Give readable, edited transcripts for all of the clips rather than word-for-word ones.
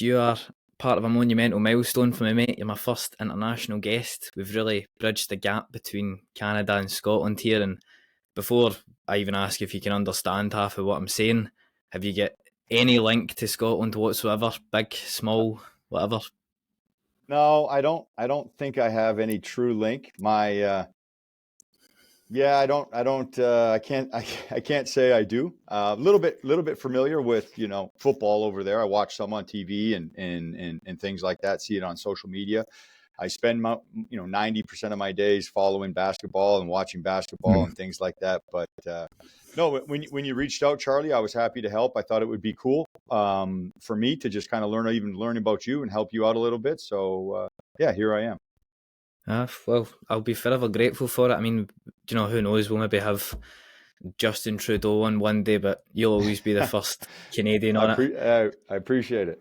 Julius, you are part of a monumental milestone for me, mate. You're my first international guest. We've really bridged the gap between Canada and Scotland here. And before I even ask if you can understand half of what I'm saying, have you got any link to Scotland whatsoever? Big, small, whatever? No, I don't. I don't think I have any true link. Yeah, I don't. I can't say I do. A little bit familiar with football over there. I watch some on TV and things like that. See it on social media. I spend 90% of my days following basketball and watching basketball and things like that. But no, when you reached out, Charlie, I was happy to help. I thought it would be cool for me to just kind of learn about you and help you out a little bit. So yeah, here I am. Well, I'll be forever grateful for it. I mean, who knows? We'll maybe have Justin Trudeau on one day, but you'll always be the first Canadian on it. I appreciate it.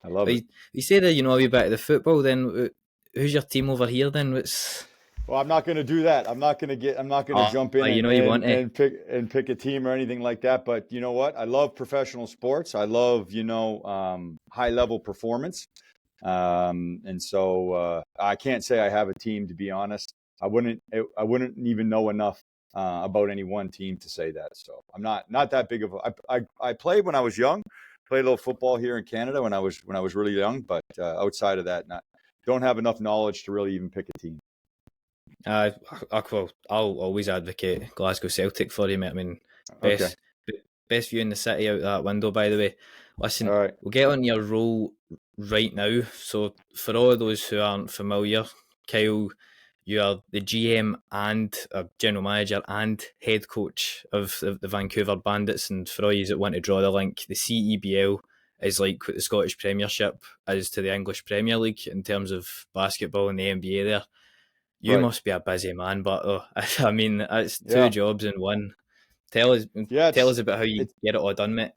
I love it. You say that you know a wee bit of the football. Then who's your team over here? Then Well, I'm not going to do that. I'm not going to jump in and pick a team or anything like that. But you know what? I love professional sports. I love high level performance. And so I can't say I have a team, to be honest. I wouldn't even know enough about any one team to say that. So I'm not that big of I played when I was young, played a little football here in Canada when I was really young, but outside of that, don't have enough knowledge to really even pick a team. I'll always advocate Glasgow Celtic for you, mate. I mean, best view in the city out that window, by the way. Listen, all right. We'll get on your role right now. So for all of those who aren't familiar, Kyle, you are the GM and general manager and head coach of the Vancouver Bandits. And for all you that want to draw the link, the CEBL is like what the Scottish Premiership is to the English Premier League in terms of basketball and the NBA there. You must be a busy man, but I mean, it's two jobs in one. Tell us about how you get it all done, mate.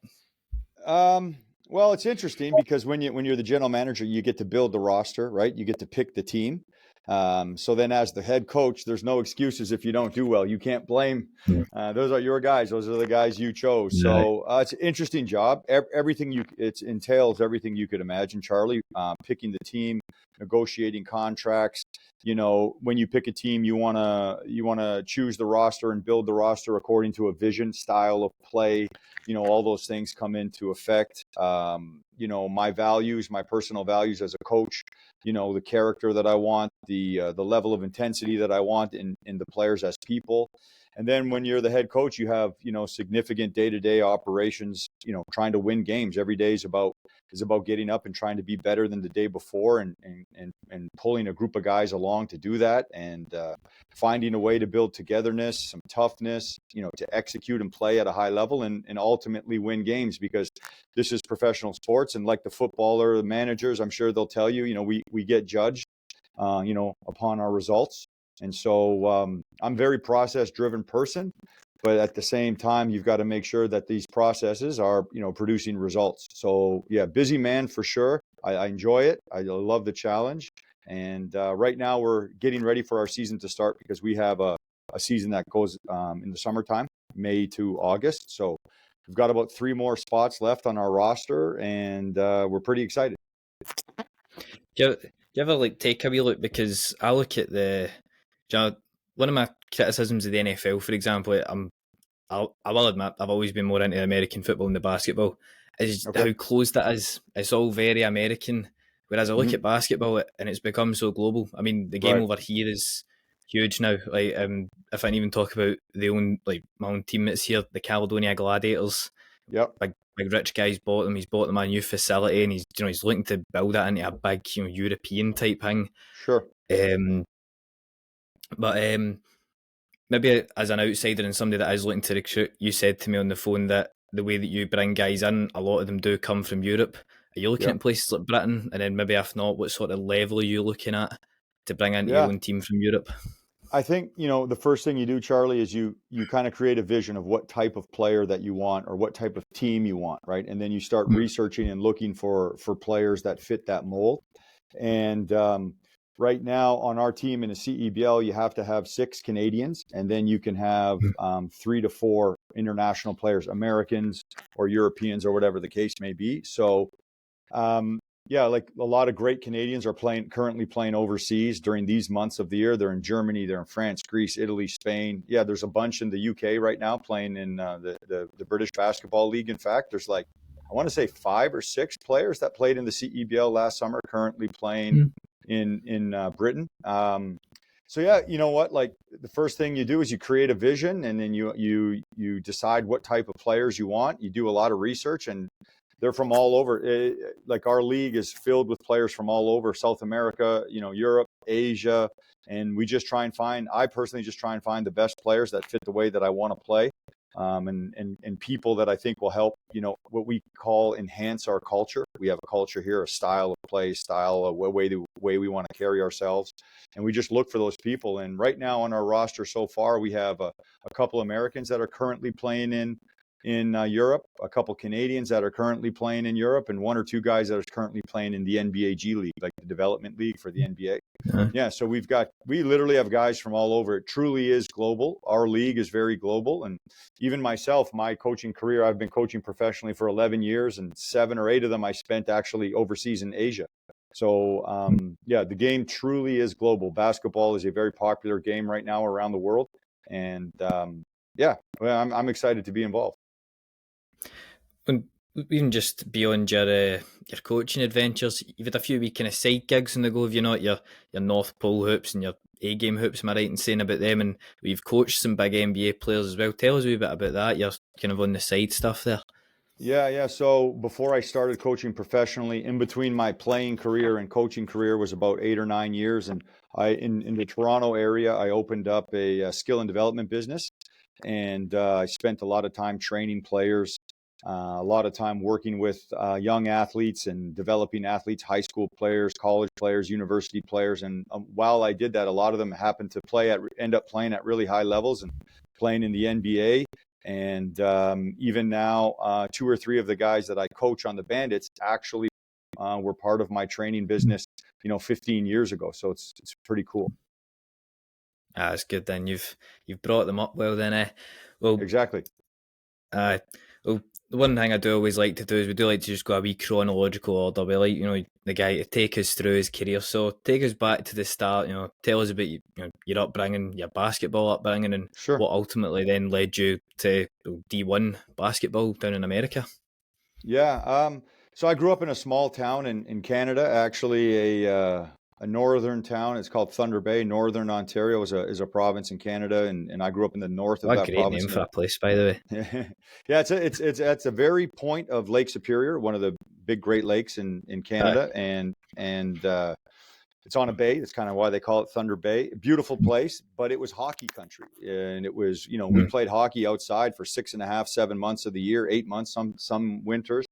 Well, it's interesting because when you're the general manager, you get to build the roster, right? You get to pick the team. So then as the head coach, there's no excuses if you don't do well. You can't blame. Those are your guys. Those are the guys you chose. So it's an interesting job. It entails everything you could imagine, Charlie. Picking the team, negotiating contracts. When you pick a team, you want to choose the roster and build the roster according to a vision, style of play. All those things come into effect. My values, my personal values as a coach, the character that I want, the level of intensity that I want in the players as people. And then when you're the head coach, you have, significant day-to-day operations, trying to win games. Every day is about getting up and trying to be better than the day before and pulling a group of guys along to do that and finding a way to build togetherness, some toughness, to execute and play at a high level and ultimately win games, because this is professional sports. And like the footballer, the managers, I'm sure they'll tell you, we get judged, upon our results. And so I'm a very process-driven person, but at the same time, you've got to make sure that these processes are, producing results. So yeah, busy man for sure. I enjoy it. I love the challenge. And right now we're getting ready for our season to start, because we have a season that goes in the summertime, May to August. So we've got about 3 more spots left on our roster, and we're pretty excited. Do you ever take a wee look? Because I look at one of my criticisms of the NFL, for example, I will admit I've always been more into American football than the basketball, is how close that is. It's all very American, whereas I look at basketball and it's become so global. I mean, the game over here is huge now. Like, if I can even talk about my own teammates here, the Caledonia Gladiators. Yep. Big rich guy's bought them. He's bought them a new facility, and he's looking to build that into a big European type thing. Sure. But maybe as an outsider and somebody that is looking to recruit, you said to me on the phone that the way that you bring guys in, a lot of them do come from Europe. Are you looking at places like Britain? And then maybe if not, what sort of level are you looking at to bring into your own team from Europe? I think, the first thing you do, Charlie, is you kind of create a vision of what type of player that you want or what type of team you want, right? And then you start researching and looking for players that fit that mold. And right now on our team in the CEBL, you have to have 6 Canadians, and then you can have 3 to 4 international players, Americans or Europeans or whatever the case may be. So Yeah, like a lot of great Canadians are currently playing overseas during these months of the year. They're in Germany, they're in France, Greece, Italy, Spain. Yeah, there's a bunch in the UK right now playing in the British Basketball League. In fact, there's like, I want to say 5 or 6 players that played in the CEBL last summer currently playing in Britain. So yeah, you know what? Like the first thing you do is you create a vision, and then you decide what type of players you want. You do a lot of research, and they're from all over. Like our league is filled with players from all over South America, Europe, Asia, and I personally just try and find the best players that fit the way that I want to play, and people that I think will help, what we call enhance our culture. We have a culture here, a style of play, a way we want to carry ourselves, and we just look for those people. And right now on our roster so far, we have a couple Americans that are currently playing in Europe, a couple Canadians that are currently playing in Europe, and 1 or 2 guys that are currently playing in the NBA G League, like the development league for the NBA. Yeah, so we literally have guys from all over. It truly is global. Our league is very global. And even myself, my coaching career, I've been coaching professionally for 11 years, and 7 or 8 of them I spent actually overseas in Asia. So yeah, the game truly is global. Basketball is a very popular game right now around the world. And yeah, well, I'm excited to be involved. And even just beyond your coaching adventures, you've had a few wee kind of side gigs on the go, have you not? Your North Pole hoops and your A-game hoops, am I right in saying about them? And you've coached some big NBA players as well. Tell us a wee bit about that, your kind of on the side stuff there. Yeah. So before I started coaching professionally, in between my playing career and coaching career was about 8 or 9 years. And in the Toronto area, I opened up a skill and development business. And I spent a lot of time training players, a lot of time working with young athletes and developing athletes, high school players, college players, university players. And while I did that, a lot of them happened to end up playing at really high levels and playing in the NBA. And even now, 2 or 3 of the guys that I coach on the Bandits actually were part of my training business, 15 years ago. So it's pretty cool. That's good then. You've brought them up well then. Well, exactly. Well, the one thing I do always like to do is we do like to just go a wee chronological order. We like, the guy to take us through his career. So take us back to the start. Tell us about your upbringing, your basketball upbringing, and what ultimately then led you to D1 basketball down in America. Yeah. So I grew up in a small town in Canada, actually a northern town. It's called Thunder Bay. Northern Ontario is a province in Canada, and I grew up in the north of that great province. Name for a place, by the way. Yeah, it's a very point of Lake Superior, one of the big Great Lakes in Canada, and it's on a bay. That's kind of why they call it Thunder Bay. Beautiful place, but it was hockey country, and it was we played hockey outside for 6.5, 7 months of the year, 8 months some winters.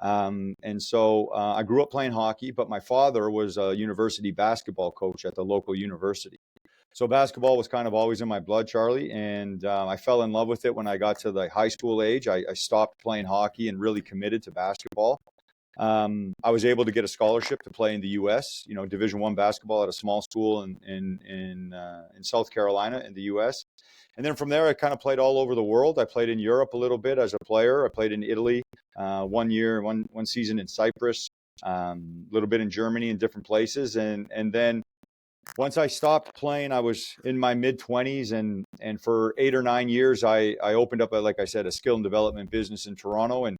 And so I grew up playing hockey, but my father was a university basketball coach at the local university. So basketball was kind of always in my blood, Charlie, and I fell in love with it when I got to the high school age. I stopped playing hockey and really committed to basketball. I was able to get a scholarship to play in the U.S., Division I basketball at a small school in South Carolina in the U.S. And then from there, I kind of played all over the world. I played in Europe a little bit as a player. I played in Italy 1 year, one season in Cyprus, a little bit in Germany and different places. And then once I stopped playing, I was in my mid-20s, and for 8 or 9 years, I opened up, like I said, a skill and development business in Toronto, and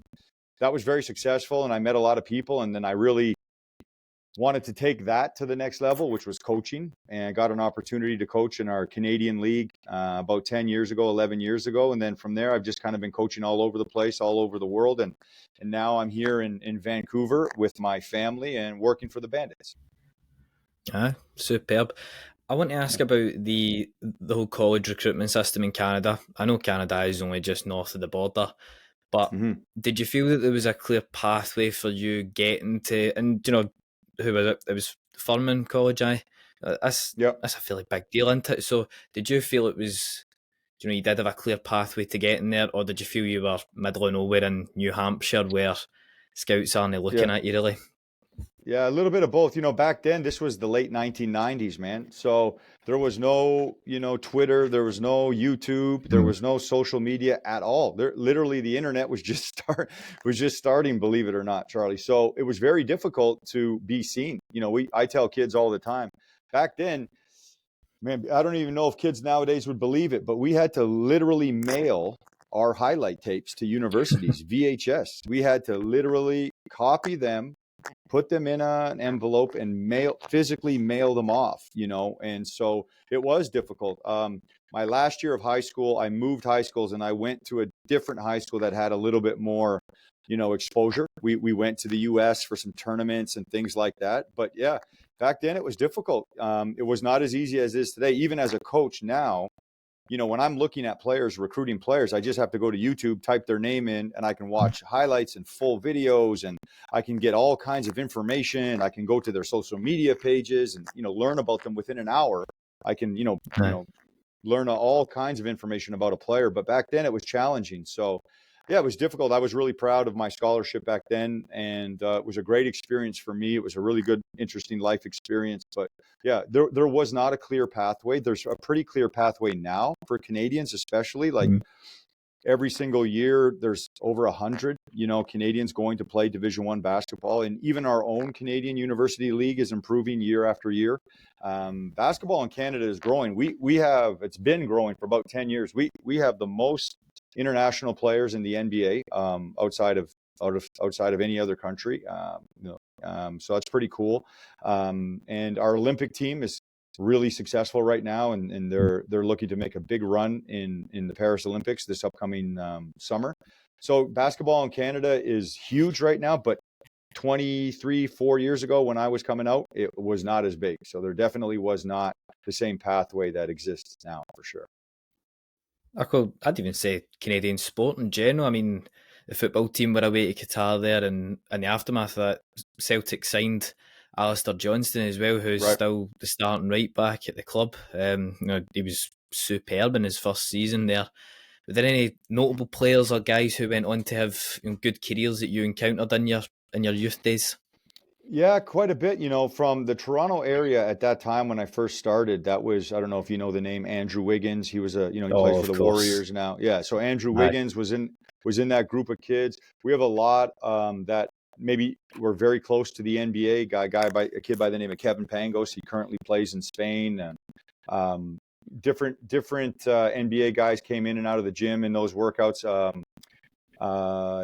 that was very successful, and I met a lot of people, and then I really wanted to take that to the next level, which was coaching, and I got an opportunity to coach in our Canadian league about 10 years ago, 11 years ago, and then from there, I've just kind of been coaching all over the place, all over the world, and now I'm here in Vancouver with my family and working for the Bandits. Superb. I want to ask about the whole college recruitment system in Canada. I know Canada is only just north of the border, but did you feel that there was a clear pathway for you getting to, and who was it? It was Furman College, That's a fairly big deal, isn't it? So did you feel it was, you did have a clear pathway to getting there, or did you feel you were middle of nowhere in New Hampshire where scouts aren't looking at you really? Yeah, a little bit of both. Back then, this was the late 1990s, man. So there was no, Twitter, there was no YouTube, there was no social media at all. Literally, the internet was just starting, believe it or not, Charlie. So it was very difficult to be seen. I tell kids all the time, back then, man, I don't even know if kids nowadays would believe it, but we had to literally mail our highlight tapes to universities, VHS. We had to literally copy them, put them in an envelope, and physically mail them off, and so it was difficult. My last year of high school, I moved high schools and I went to a different high school that had a little bit more, exposure. We went to the US for some tournaments and things like that. But yeah, back then it was difficult. It was not as easy as it is today. Even as a coach now, when I'm looking at players, recruiting players, I just have to go to YouTube, type their name in, and I can watch highlights and full videos, and I can get all kinds of information. I can go to their social media pages and, learn about them within an hour. I can, learn all kinds of information about a player. But back then it was challenging. So yeah, it was difficult. I was really proud of my scholarship back then, and it was a great experience for me. It was a really good, interesting life experience. But yeah, there was not a clear pathway. There's a pretty clear pathway now for Canadians, especially like every single year. There's over 100, Canadians going to play Division I basketball, and even our own Canadian University League is improving year after year. Basketball in Canada is growing. It's been growing for about 10 years. We have the most international players in the NBA outside of any other country. So that's pretty cool. And our Olympic team is really successful right now, and they're looking to make a big run in the Paris Olympics this upcoming summer. So basketball in Canada is huge right now, but 4 years ago when I was coming out, it was not as big. So there definitely was not the same pathway that exists now, for sure. I'd even say Canadian sport in general. I mean, the football team were away to Qatar there, and in the aftermath of that, Celtic signed Alistair Johnston as well, who's still the starting right back at the club. He was superb in his first season there. Were there any notable players or guys who went on to have good careers that you encountered in your youth days? Yeah, quite a bit, from the Toronto area at that time when I first started. That was, I don't know if you know the name Andrew Wiggins. He was he plays for the Warriors now. Yeah, so Andrew Wiggins was in that group of kids. We have a lot that maybe were very close to the NBA. A kid by the name of Kevin Pangos. He currently plays in Spain. And different NBA guys came in and out of the gym in those workouts.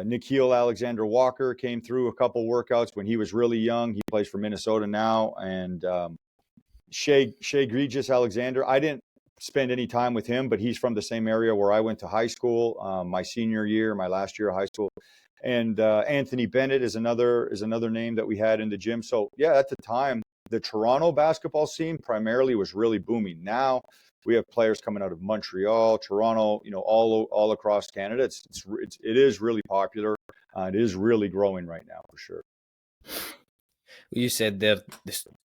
Nikhil Alexander Walker came through a couple workouts when he was really young. He plays for Minnesota now. And Shea Gregis Alexander, I didn't spend any time with him, but he's from the same area where I went to high school, my last year of high school. And Anthony Bennett is another name that we had in the gym. So yeah, at the time, the Toronto basketball scene primarily was really booming. Now we have players coming out of Montreal, Toronto, all across Canada. It is really popular. It is really growing right now, for sure. Well, you said there,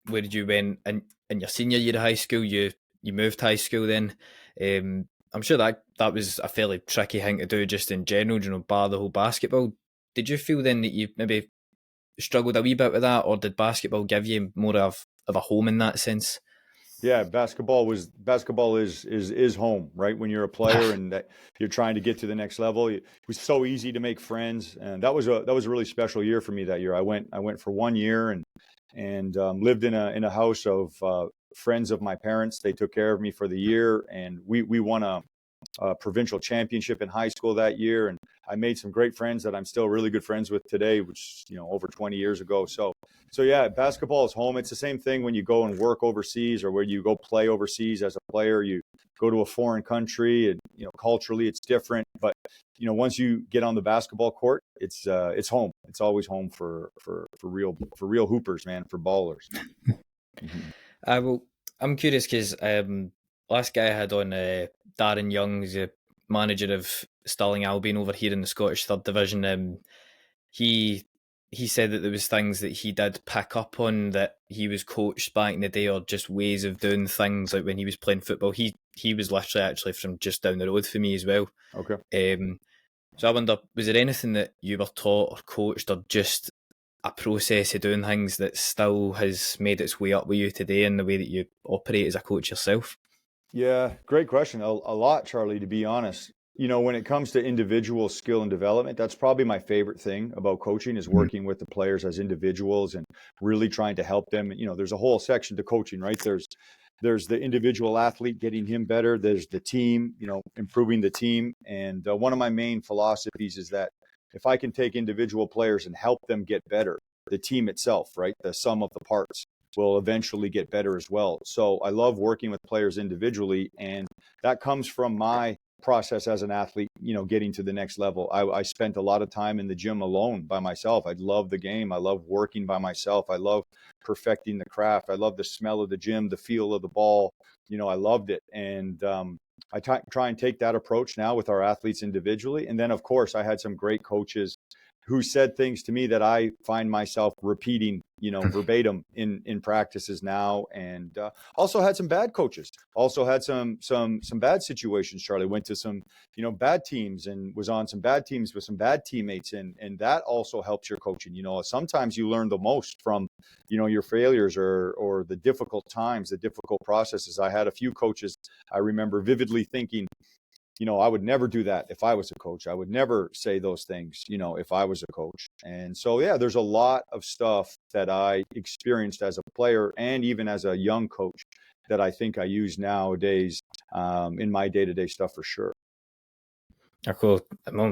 where did you went in your senior year of high school? You moved high school then. I'm sure that was a fairly tricky thing to do just in general, bar the whole basketball. Did you feel then that you maybe struggled a wee bit with that, or did basketball give you more of a home in that sense? Yeah, basketball is home, right? When you're a player and that you're trying to get to the next level, it was so easy to make friends, and that was a really special year for me that year. I went for 1 year and lived in a house of friends of my parents. They took care of me for the year, and we won a provincial championship in high school that year, and I made some great friends that I'm still really good friends with today, which over 20 years ago. So yeah, basketball is home. It's the same thing when you go and work overseas, or where you go play overseas as a player. You go to a foreign country, and culturally it's different, but once you get on the basketball court, it's home. It's always home for real hoopers, man, for ballers. Well, I'm curious because last guy I had on, Darren Young, who's a manager of Stirling Albion over here in the Scottish Third Division. He said that there was things that he did pick up on that he was coached back in the day, or just ways of doing things, like when he was playing football. He was literally actually from just down the road for me as well. Okay. So I wonder, was there anything that you were taught or coached, or just a process of doing things that still has made its way up with you today in the way that you operate as a coach yourself? Yeah, great question. A lot, Charlie, to be honest. When it comes to individual skill and development, that's probably my favorite thing about coaching is working with the players as individuals and really trying to help them. There's a whole section to coaching, right? There's the individual athlete, getting him better. There's the team, improving the team. And one of my main philosophies is that if I can take individual players and help them get better, the team itself, right? The sum of the parts will eventually get better as well. So I love working with players individually, and that comes from my process as an athlete, getting to the next level. I spent a lot of time in the gym alone by myself. I love the game. I love working by myself. I love perfecting the craft. I love the smell of the gym, the feel of the ball. I loved it. And I try and take that approach now with our athletes individually. And then, of course, I had some great coaches who said things to me that I find myself repeating, verbatim in practices now. And also had some bad coaches. Also had some bad situations. Charlie went to some, bad teams and was on some bad teams with some bad teammates, and that also helps your coaching. Sometimes you learn the most from, your failures or the difficult times, the difficult processes. I had a few coaches I remember vividly thinking, I would never do that if I was a coach. I would never say those things, if I was a coach. And so, yeah, there's a lot of stuff that I experienced as a player and even as a young coach that I think I use nowadays in my day-to-day stuff for sure. Cool.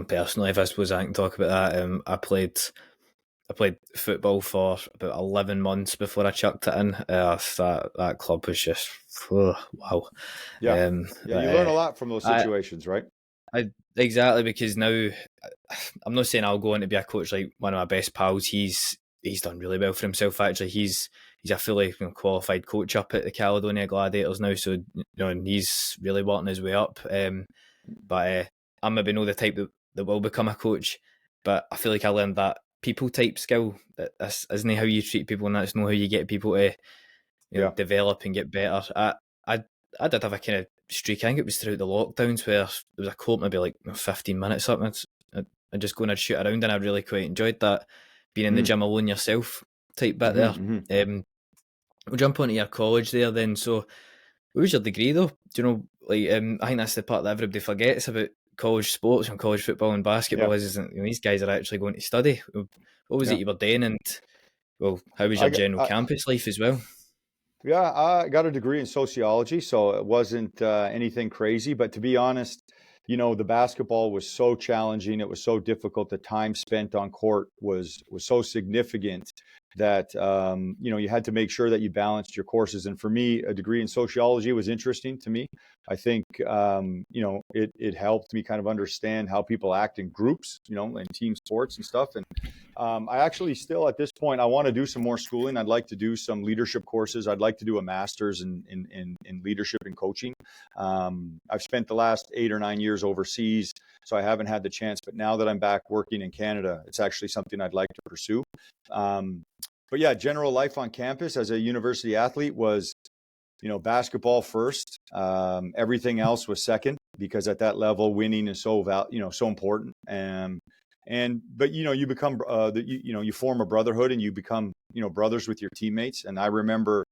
Personally, if I suppose I can talk about that, I played football for about 11 months before I chucked it in. That club was just, wow. Yeah, you learn a lot from those situations, right? Exactly, because now I'm not saying I'll go on to be a coach like one of my best pals. He's done really well for himself. Actually, he's a fully qualified coach up at the Caledonia Gladiators now. So and he's really working his way up. But I'm maybe not the type that will become a coach. But I feel like I learned that people type skill. That this isn't how you treat people, and that's not how you get people to develop and get better. I did have a kind of streak. I think it was throughout the lockdowns where there was a court maybe like 15 minutes up. I just go and I'd shoot around, and I really quite enjoyed that, being in the gym alone yourself type bit there. We'll jump onto your college there then. So what was your degree though? Do you know, I think that's the part that everybody forgets about college sports and college football and basketball is these guys are actually going to study. What was it you were doing, and how was your general campus life as well? Yeah, I got a degree in sociology, so it wasn't anything crazy. But to be honest, the basketball was so challenging. It was so difficult. The time spent on court was so significant that you had to make sure that you balanced your courses. And for me, a degree in sociology was interesting to me. I think it helped me kind of understand how people act in groups, in team sports and stuff. And I actually still, at this point, I want to do some more schooling. I'd like to do some leadership courses. I'd like to do a master's in leadership and coaching. I've spent the last 8 or 9 years overseas, so I haven't had the chance. But now that I'm back working in Canada, it's actually something I'd like to pursue. But yeah, general life on campus as a university athlete was, basketball first. Everything else was second, because at that level, winning is so important. But you become you form a brotherhood, and you become brothers with your teammates. And I remember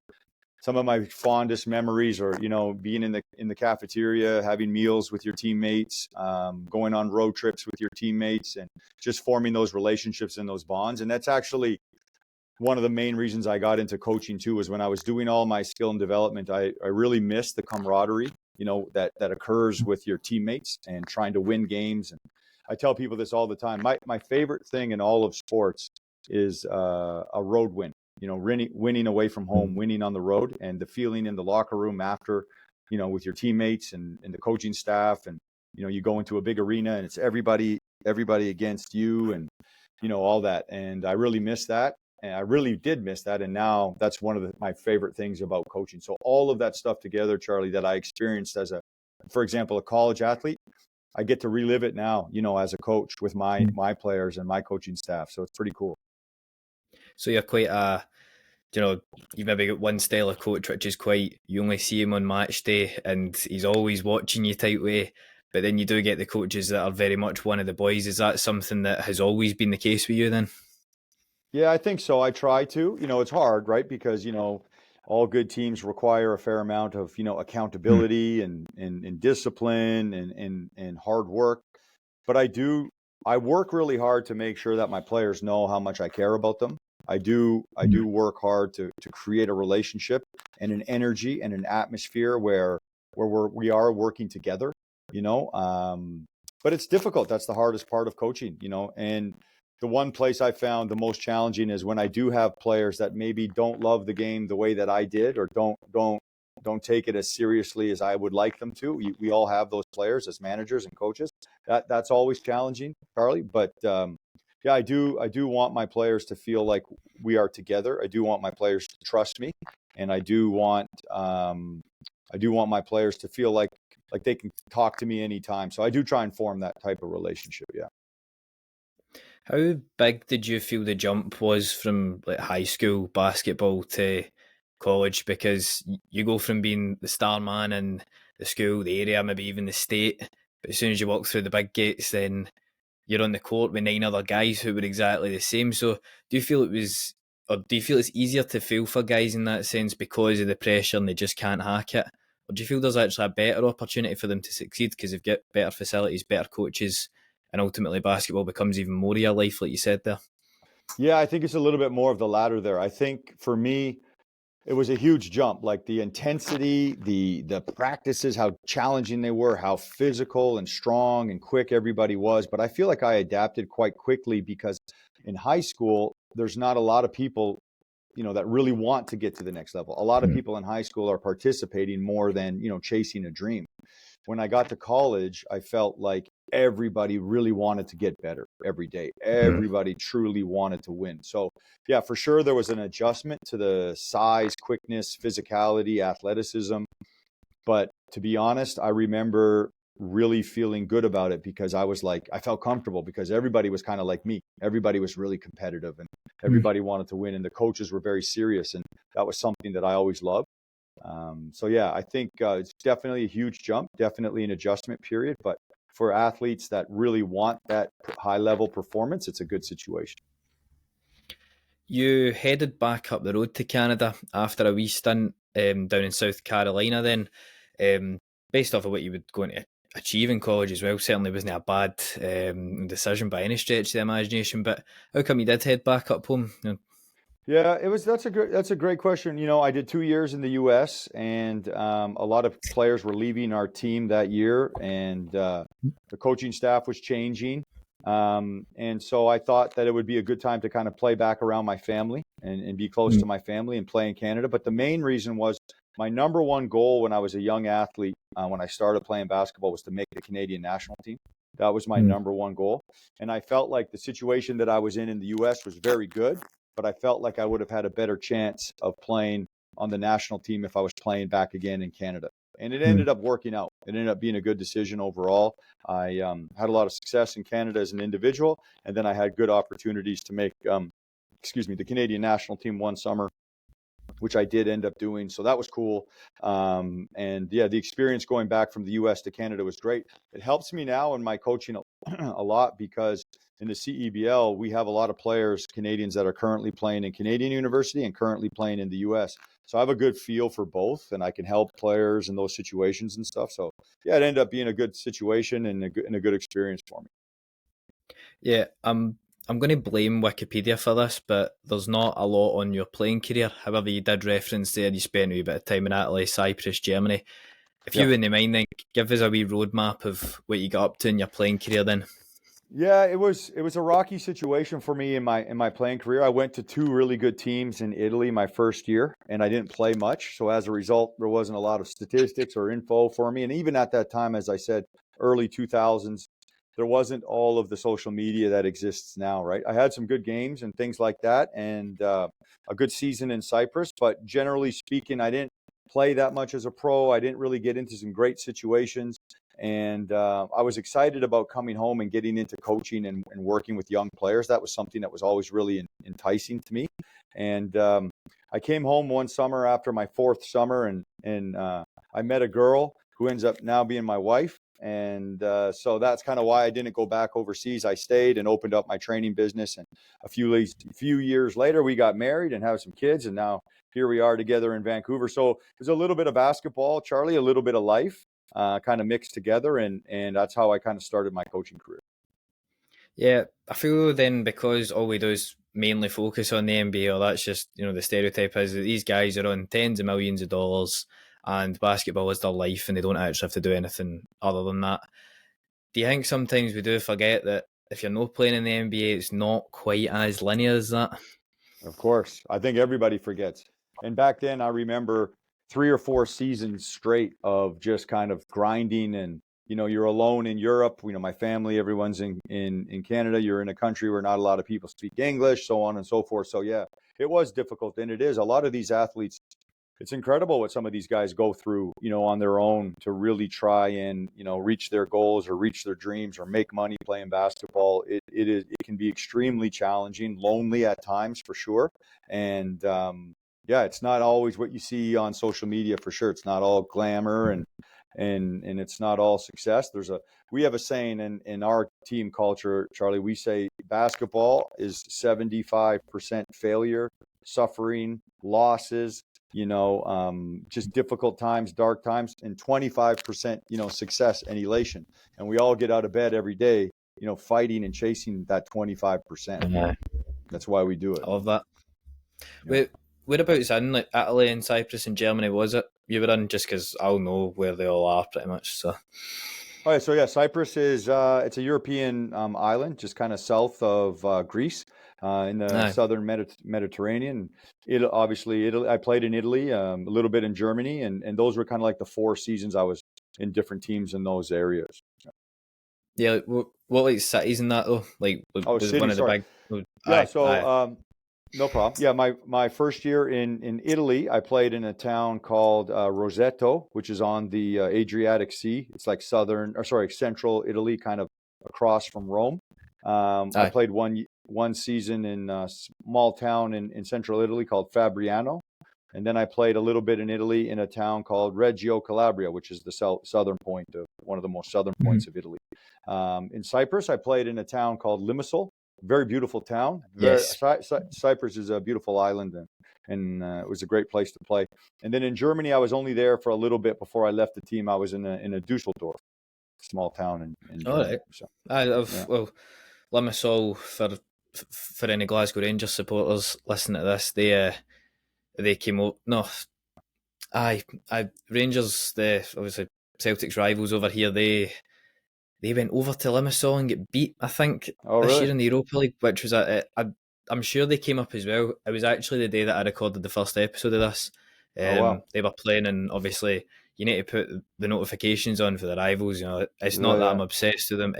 some of my fondest memories are being in the cafeteria, having meals with your teammates, going on road trips with your teammates, and just forming those relationships and those bonds. And that's actually one of the main reasons I got into coaching too, was when I was doing all my skill and development, I really missed the camaraderie, that occurs with your teammates and trying to win games. And I tell people this all the time. My favorite thing in all of sports is a road win, winning away from home, winning on the road, and the feeling in the locker room after, with your teammates and the coaching staff. And, you go into a big arena and it's everybody against you, and, all that. And I really miss that. And I really did miss that. And now that's one of my favorite things about coaching. So all of that stuff together, Charlie, that I experienced as for example, a college athlete, I get to relive it now, as a coach with my players and my coaching staff. So it's pretty cool. So you're quite you've maybe got one style of coach, which is quite, you only see him on match day and he's always watching you type way. But then you do get the coaches that are very much one of the boys. Is that something that has always been the case with you then? Yeah, I think so. I try to. It's hard, right? Because, all good teams require a fair amount of, Mm, accountability and discipline and hard work. But I work really hard to make sure that my players know how much I care about them. I do mm, work hard to create a relationship and an energy and an atmosphere where we are working together, you know. But it's difficult. That's the hardest part of coaching, and the one place I found the most challenging is when I do have players that maybe don't love the game the way that I did, or don't take it as seriously as I would like them to. We all have those players as managers and coaches. That's always challenging, Carly. But yeah, I do want my players to feel like we are together. I do want my players to trust me, and I do want my players to feel like they can talk to me anytime. So I do try and form that type of relationship. Yeah. How big did you feel the jump was from like high school basketball to college? Because you go from being the star man in the school, the area, maybe even the state, but as soon as you walk through the big gates, then you're on the court with 9 other guys who were exactly the same. So do you feel it was, or do you feel it's easier to feel for guys in that sense because of the pressure and they just can't hack it? Or do you feel there's actually a better opportunity for them to succeed because they've got better facilities, better coaches, and ultimately basketball becomes even more of your life, like you said there? Yeah, I think it's a little bit more of the latter there. I think for me, it was a huge jump, like the intensity, the practices, how challenging they were, how physical and strong and quick everybody was. But I feel like I adapted quite quickly because in high school, there's not a lot of people, that really want to get to the next level. A lot of Mm, people in high school are participating more than, chasing a dream. When I got to college, I felt like everybody really wanted to get better every day. mm, Everybody truly wanted to win. So, yeah, for sure, there was an adjustment to the size, quickness, physicality, athleticism. But to be honest, I remember really feeling good about it because I felt comfortable because everybody was kind of like me. Everybody was really competitive and mm. everybody wanted to win, and the coaches were very serious. And that was something that I always loved. So yeah, I think it's definitely a huge jump, definitely an adjustment period, but for athletes that really want that high level performance, it's a good situation. You headed back up the road to Canada after a wee stint down in South Carolina then. Based off of what you were going to achieve in college as well, certainly wasn't a bad decision by any stretch of the imagination, but how come you did head back up home? Yeah, that's a great question. I did 2 years in the U.S. and a lot of players were leaving our team that year, and the coaching staff was changing. And so I thought that it would be a good time to kind of play back around my family and be close Mm, to my family and play in Canada. But the main reason was my number one goal when I was a young athlete, when I started playing basketball, was to make the Canadian national team. That was my mm, number one goal. And I felt like the situation that I was in the U.S. was very good, but I felt like I would have had a better chance of playing on the national team if I was playing back again in Canada. And it mm, ended up working out. It ended up being a good decision overall. I had a lot of success in Canada as an individual, and then I had good opportunities to make, the Canadian national team one summer, which I did end up doing. So that was cool. And yeah, the experience going back from the US to Canada was great. It helps me now in my coaching a lot because in the CEBL, we have a lot of players, Canadians, that are currently playing in Canadian university and currently playing in the US. So I have a good feel for both and I can help players in those situations and stuff. So yeah, it ended up being a good situation and a good experience for me. Yeah, I'm going to blame Wikipedia for this, but there's not a lot on your playing career. However, you did reference there you spent a wee bit of time in Italy, Cyprus, Germany. If you Yeah. wouldn't mind, then give us a wee roadmap of what you got up to in your playing career then. Yeah, it was a rocky situation for me in my playing career. I went to two really good teams in Italy my first year, and I didn't play much. So as a result, there wasn't a lot of statistics or info for me. And even at that time, as I said, early 2000s, there wasn't all of the social media that exists now, right? I had some good games and things like that, and a good season in Cyprus. But generally speaking, I didn't play that much as a pro. I didn't really get into some great situations. And I was excited about coming home and getting into coaching and working with young players. That was something that was always really enticing to me. And I came home one summer after my fourth summer, and I met a girl who ends up now being my wife. And so that's kind of why I didn't go back overseas. I stayed and opened up my training business. And a few years later, we got married and have some kids. And now here we are together in Vancouver. So there's a little bit of basketball, Charlie, a little bit of life kind of mixed together. And that's how I kind of started my coaching career. Yeah, I feel then because all we do is mainly focus on the NBA, or that's just, the stereotype is that these guys are on tens of millions of dollars and basketball is their life and they don't actually have to do anything other than that. Do you think sometimes we do forget that if you're not playing in the NBA, it's not quite as linear as that? Of course. I think everybody forgets. And back then, I remember 3 or 4 seasons straight of just kind of grinding and, you're alone in Europe. My family, everyone's in Canada. You're in a country where not a lot of people speak English, so on and so forth. So, yeah, it was difficult. And it is. A lot of these athletes, it's incredible what some of these guys go through, on their own to really try and, reach their goals or reach their dreams or make money playing basketball. It can be extremely challenging, lonely at times for sure. And, yeah, it's not always what you see on social media for sure. It's not all glamour and it's not all success. We have a saying in our team culture, Charlie, we say basketball is 75% failure, suffering, losses, just difficult times, dark times, and 25%, success and elation. And we all get out of bed every day, fighting and chasing that 25%. That's why we do it. I love that. Yeah. Whereabouts in like Italy and Cyprus and Germany was it you were in? Just because I'll know where they all are pretty much. So. All right, so yeah, Cyprus is it's a European island, just kind of south of Greece, in the southern Mediterranean. Italy. I played in Italy, a little bit in Germany, and those were kind of like the 4 seasons I was in different teams in those areas. Yeah, what like cities in that though? Like, was cities, one of the sorry. big? Yeah, no problem. Yeah, my first year in Italy, I played in a town called Roseto, which is on the Adriatic Sea. It's like central Italy, kind of across from Rome. I played one season in a small town in central Italy called Fabriano. And then I played a little bit in Italy in a town called Reggio Calabria, which is the southern point of one of the most southern points of Italy. In Cyprus, I played in a town called Limassol. Very beautiful town. Yes. Cyprus is a beautiful island, and it was a great place to play. And then in Germany, I was only there for a little bit before I left the team. I was in a Dusseldorf, small town in Germany. Right. So, well, Limassol for any Glasgow Rangers supporters listening to this, they came out. No, Rangers, the obviously Celtic's rivals over here. They went over to Limassol and get beat, I think, this year in the Europa League, which was I'm sure they came up as well. It was actually the day that I recorded the first episode of this. Wow. They were playing, and obviously you need to put the notifications on for the rivals. It's not that I'm obsessed with them.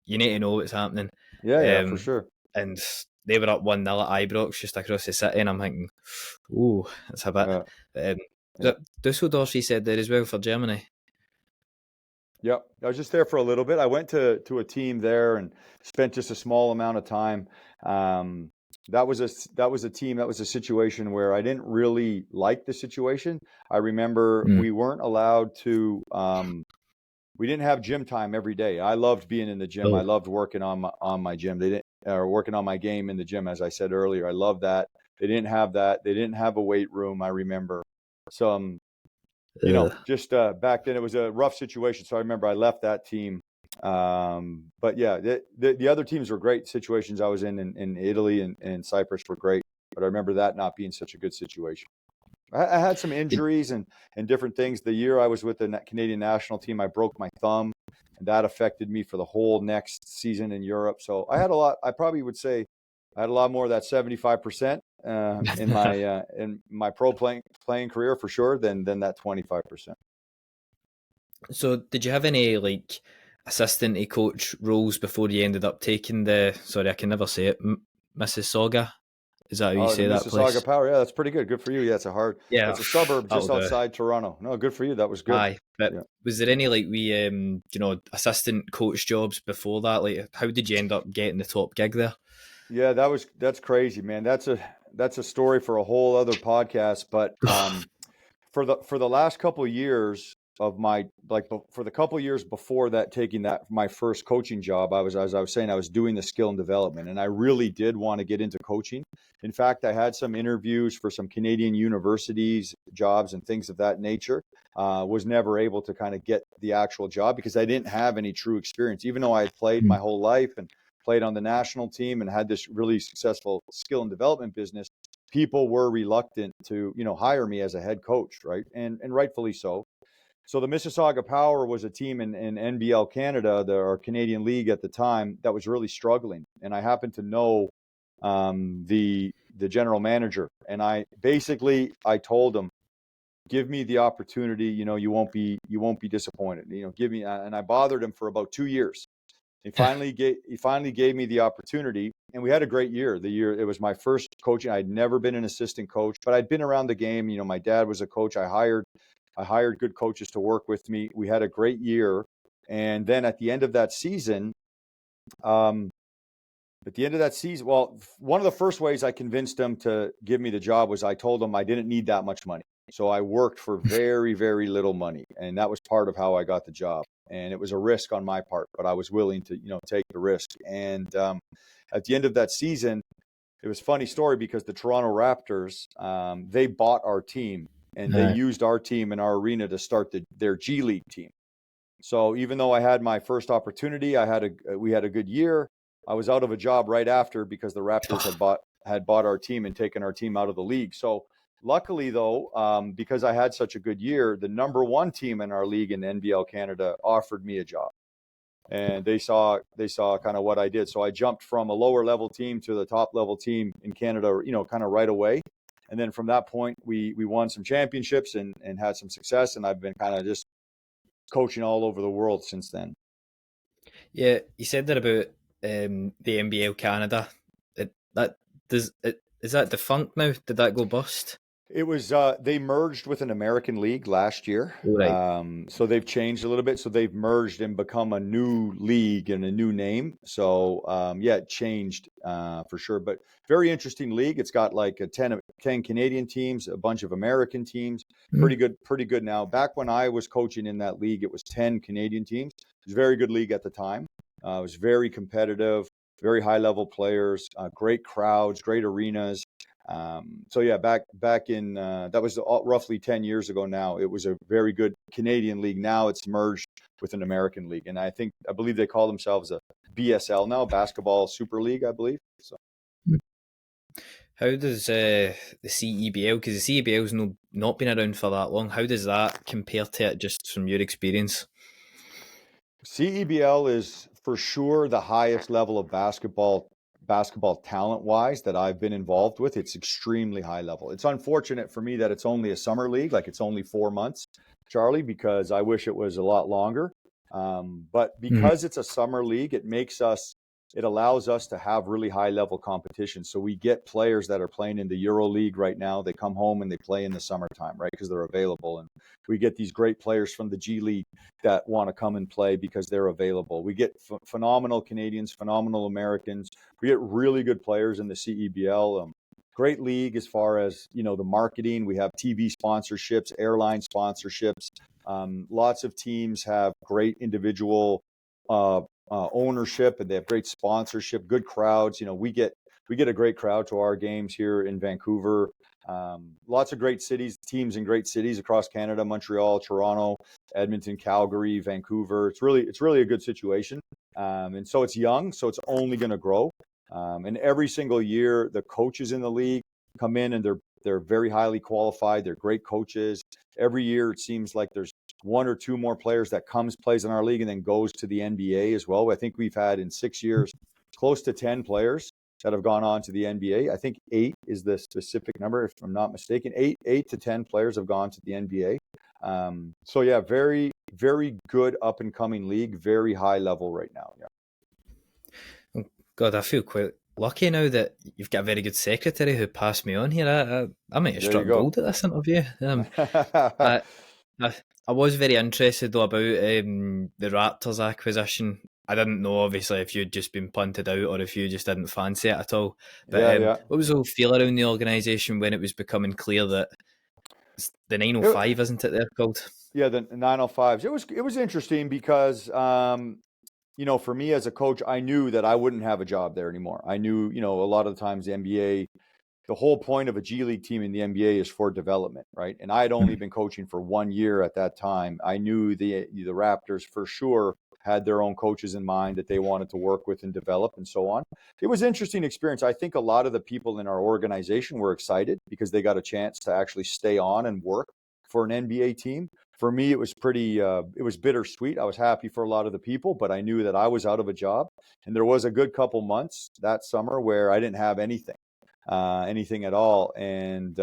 You need to know what's happening. Yeah, for sure. And they were up 1-0 at Ibrox, just across the city, and I'm thinking, ooh, that's a bit. Dusseldorf, he said there as well for Germany. Yep, I was just there for a little bit. I went to a team there and spent just a small amount of time. That was a team. That was a situation where I didn't really like the situation. I remember we weren't allowed to. We didn't have gym time every day. I loved being in the gym. I loved working on my gym. Working on my game in the gym, as I said earlier. I loved that. They didn't have that. They didn't have a weight room. I remember. So just back then it was a rough situation. So I remember I left that team. But yeah, the other teams were great situations I was in Italy and Cyprus were great. But I remember that not being such a good situation. I had some injuries and different things. The year I was with the Canadian national team, I broke my thumb, and that affected me for the whole next season in Europe. So I had a lot. I probably would say I had a lot more of that 75% in my pro playing career for sure than that 25%. So did you have any like assistant coach roles before you ended up taking I can never say it, Mississauga? Is that how you say that place? Mississauga Power, yeah, that's pretty good. Good for you. Yeah, it's a suburb just outside Toronto. No, good for you. That was good. Aye, but was there any like assistant coach jobs before that? Like, how did you end up getting the top gig there? Yeah, that's crazy, man. That's a story for a whole other podcast. But for the last couple of years, my, like, for the couple of years before that, taking that my first coaching job, I was, as I was saying, I was doing the skill and development, and I really did want to get into coaching. In fact, I had some interviews for some Canadian universities, jobs and things of that nature. Was never able to kind of get the actual job because I didn't have any true experience, even though I had played my whole life and played on the national team and had this really successful skill and development business. People were reluctant to, hire me as a head coach, right? And rightfully so. So the Mississauga Power was a team in NBL Canada, our Canadian league at the time, that was really struggling. And I happened to know the general manager, and I told him, give me the opportunity. You won't be disappointed. Give me. And I bothered him for about 2 years. He finally gave me the opportunity, and we had a great year. It was my first coaching. I'd never been an assistant coach, but I'd been around the game. My dad was a coach. I hired good coaches to work with me. We had a great year, and then at the end of that season, well, one of the first ways I convinced him to give me the job was I told him I didn't need that much money. So I worked for very, very little money, and that was part of how I got the job. And it was a risk on my part, but I was willing to, take the risk. And at the end of that season, it was a funny story because the Toronto Raptors, they bought our team, and they used our team in our arena to start their G League team. So even though I had my first opportunity, we had a good year. I was out of a job right after because the Raptors had bought our team and taken our team out of the league. So luckily, though, because I had such a good year, the number one team in our league in NBL Canada offered me a job, and they saw kind of what I did. So I jumped from a lower level team to the top level team in Canada, kind of right away. And then from that point, we won some championships and had some success. And I've been kind of just coaching all over the world since then. Yeah, you said that about the NBL Canada. Is that defunct now? Did that go bust? It was they merged with an American league last year. Right. So they've changed a little bit. So they've merged and become a new league and a new name. So it changed for sure. But very interesting league. It's got like 10 Canadian teams, a bunch of American teams. Pretty good now. Back when I was coaching in that league, it was 10 Canadian teams. It was a very good league at the time. It was very competitive, very high level players, great crowds, great arenas. Back in that was roughly 10 years ago now. It was a very good Canadian league. Now it's merged with an American league, and I believe they call themselves a BSL now, Basketball Super League, I believe. So how does the CEBL, because the CEBL's not been around for that long, how does that compare to it, just from your experience? CEBL is for sure the highest level of basketball talent-wise that I've been involved with. It's extremely high level. It's unfortunate for me that it's only a summer league, like it's only 4 months, Charlie, because I wish it was a lot longer. But because it's a summer league, it allows us to have really high level competition. So we get players that are playing in the Euro League right now. They come home and they play in the summertime, right? Because they're available. And we get these great players from the G League that want to come and play because they're available. We get phenomenal Canadians, phenomenal Americans. We get really good players in the CEBL. Great league as far as, the marketing. We have TV sponsorships, airline sponsorships. Lots of teams have great individual ownership, and they have great sponsorship, good crowds. We get a great crowd to our games here in Vancouver. Lots of great teams in great cities across Canada: Montreal, Toronto, Edmonton, Calgary, Vancouver. It's really a good situation. And so it's young, so it's only going to grow. And every single year, the coaches in the league come in, and they're very highly qualified. They're great coaches. Every year, it seems like there's 1 or 2 more players that plays in our league, and then goes to the NBA as well. I think we've had in 6 years close to 10 players that have gone on to the NBA. I think 8 is the specific number, if I'm not mistaken. 8 to 10 players have gone to the NBA. Very, very good up and coming league, very high level right now. Yeah. God, I feel quite lucky now that you've got a very good secretary who passed me on here. I might have struck gold at this interview. I was very interested though about the Raptors acquisition. I didn't know, obviously, if you'd just been punted out or if you just didn't fancy it at all. But what was the whole feel around the organisation when it was becoming clear that It's the 905, isn't it? They're called. Yeah, the 905s. It was interesting because for me as a coach, I knew that I wouldn't have a job there anymore. I knew, a lot of the times the NBA, the whole point of a G League team in the NBA is for development, right? And I had only been coaching for 1 year at that time. I knew the Raptors for sure had their own coaches in mind that they wanted to work with and develop and so on. It was an interesting experience. I think a lot of the people in our organization were excited because they got a chance to actually stay on and work for an NBA team. For me, it was it was bittersweet. I was happy for a lot of the people, but I knew that I was out of a job. And there was a good couple months that summer where I didn't have anything at all. And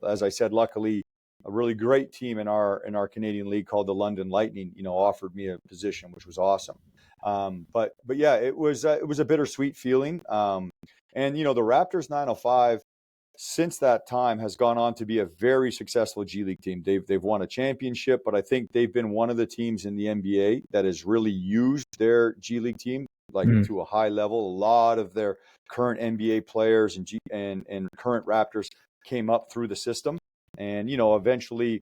as I said, luckily, a really great team in our Canadian league called the London Lightning, offered me a position, which was awesome. But yeah, it was a bittersweet feeling. And the Raptors 905 since that time has gone on to be a very successful G League team. They've won a championship, but I think they've been one of the teams in the NBA that has really used their G League team to a high level. A lot of their current NBA players and current Raptors came up through the system, and eventually.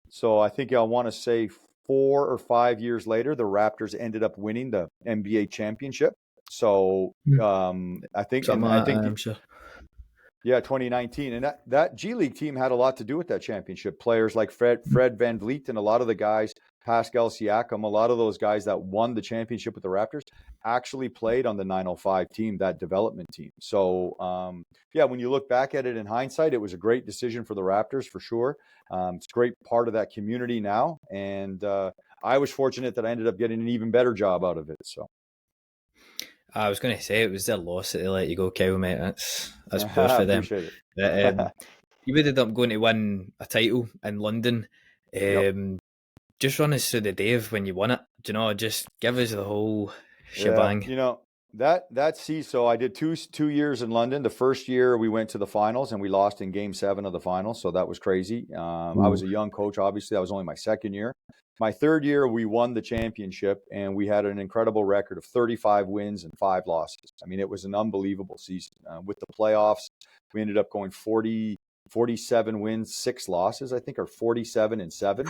So I think I want to say 4 or 5 years later, the Raptors ended up winning the NBA championship. So I think I'm sure. Yeah, 2019. And that G League team had a lot to do with that championship. Players like Fred VanVleet and a lot of the guys, Pascal Siakam, a lot of those guys that won the championship with the Raptors actually played on the 905 team, that development team. So, when you look back at it in hindsight, it was a great decision for the Raptors for sure. It's a great part of that community now. And I was fortunate that I ended up getting an even better job out of it. So. I was going to say it was their loss that they let you go, Kyle, mate. That's poor for them. Appreciate it. But, you ended up going to win a title in London. Just run us through the day of when you won it. Just give us the whole shebang. That season. So I did two years in London. The first year we went to the finals and we lost in Game 7 of the finals. So that was crazy. I was a young coach. Obviously, that was only my second year. My third year, we won the championship and we had an incredible record of 35 wins and 5 losses. I mean, it was an unbelievable season. With the playoffs, we ended up going 47 wins, 6 losses, I think, or 47-7.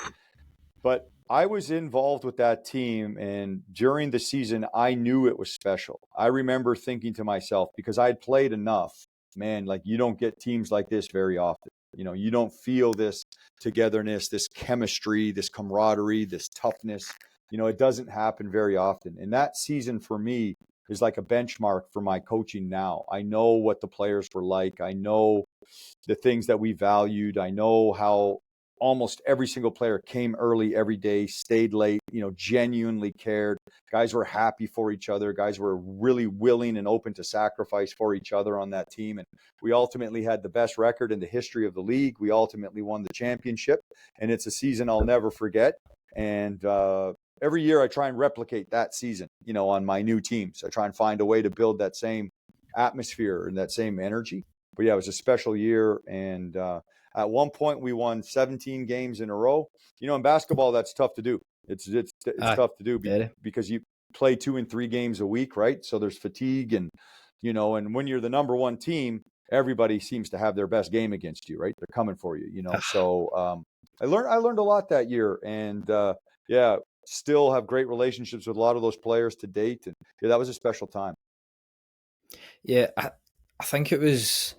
But I was involved with that team, and during the season, I knew it was special. I remember thinking to myself, because I had played enough, man, like you don't get teams like this very often. You don't feel this togetherness, this chemistry, this camaraderie, this toughness. It doesn't happen very often. And that season for me is like a benchmark for my coaching now. I know what the players were like. I know the things that we valued. I know how almost every single player came early every day, stayed late, genuinely cared. Guys were happy for each other. Guys were really willing and open to sacrifice for each other on that team. And we ultimately had the best record in the history of the league. We ultimately won the championship, and it's a season I'll never forget. And every year I try and replicate that season, on my new teams. I try and find a way to build that same atmosphere and that same energy. But yeah, it was a special year. And at one point, we won 17 games in a row. In basketball, that's tough to do. It's tough to do because you play 2 and 3 games a week, right? So there's fatigue, and and when you're the number one team, everybody seems to have their best game against you, right? They're coming for you, So I learned a lot that year, and still have great relationships with a lot of those players to date, and that was a special time. Yeah, I think it was.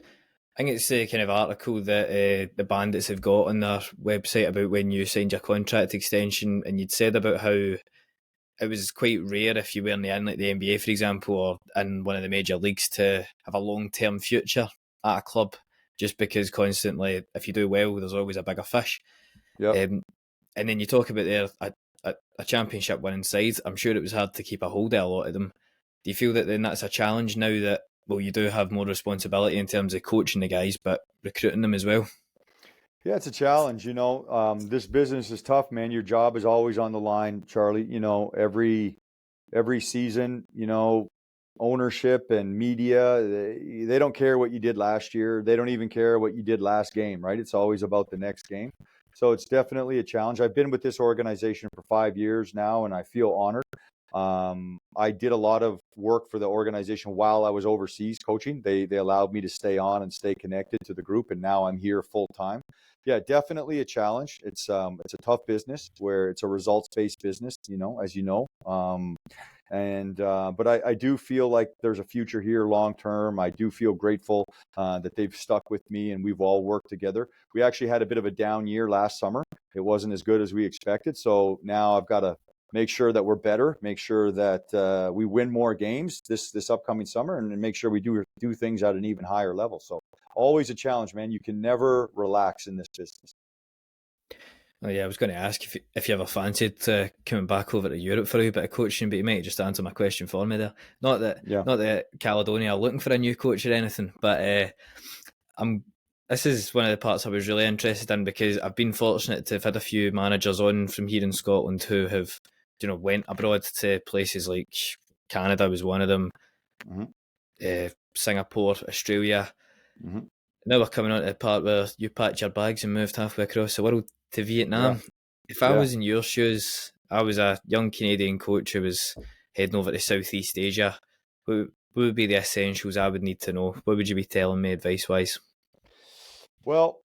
I think it's the kind of article that the Bandits have got on their website about when you signed your contract extension, and you'd said about how it was quite rare if you weren't in like the NBA, for example, or in one of the major leagues to have a long-term future at a club, just because constantly, if you do well, there's always a bigger fish. Yep. And then you talk about a championship winning side. I'm sure it was hard to keep a hold of a lot of them. Do you feel that then that's a challenge now that, well, you do have more responsibility in terms of coaching the guys, but recruiting them as well? Yeah, it's a challenge. This business is tough, man. Your job is always on the line, Charlie. Every season, ownership and media, they don't care what you did last year. They don't even care what you did last game, right? It's always about the next game. So it's definitely a challenge. I've been with this organization for 5 years now, and I feel honored. I did a lot of work for the organization while I was overseas coaching. They allowed me to stay on and stay connected to the group, and now I'm here full time. Yeah, definitely a challenge. It's a tough business where it's a results-based business, as you know. But I do feel like there's a future here long term. I do feel grateful that they've stuck with me and we've all worked together. We actually had a bit of a down year last summer. It wasn't as good as we expected. So now I've got to make sure that we're better, make sure that we win more games this upcoming summer, and make sure we do things at an even higher level. So always a challenge, man. You can never relax in this business. Oh yeah, I was going to ask if you ever fancied coming back over to Europe for a bit of coaching, but you might just answer my question for me there. Not that Caledonia are looking for a new coach or anything, but this is one of the parts I was really interested in, because I've been fortunate to have had a few managers on from here in Scotland who have, went abroad to places like Canada was one of them, Singapore, Australia. Mm-hmm. Now we're coming on to the part where you packed your bags and moved halfway across the world to Vietnam. Yeah. If I was in your shoes, I was a young Canadian coach who was heading over to Southeast Asia. What would be the essentials I would need to know? What would you be telling me advice-wise? Well,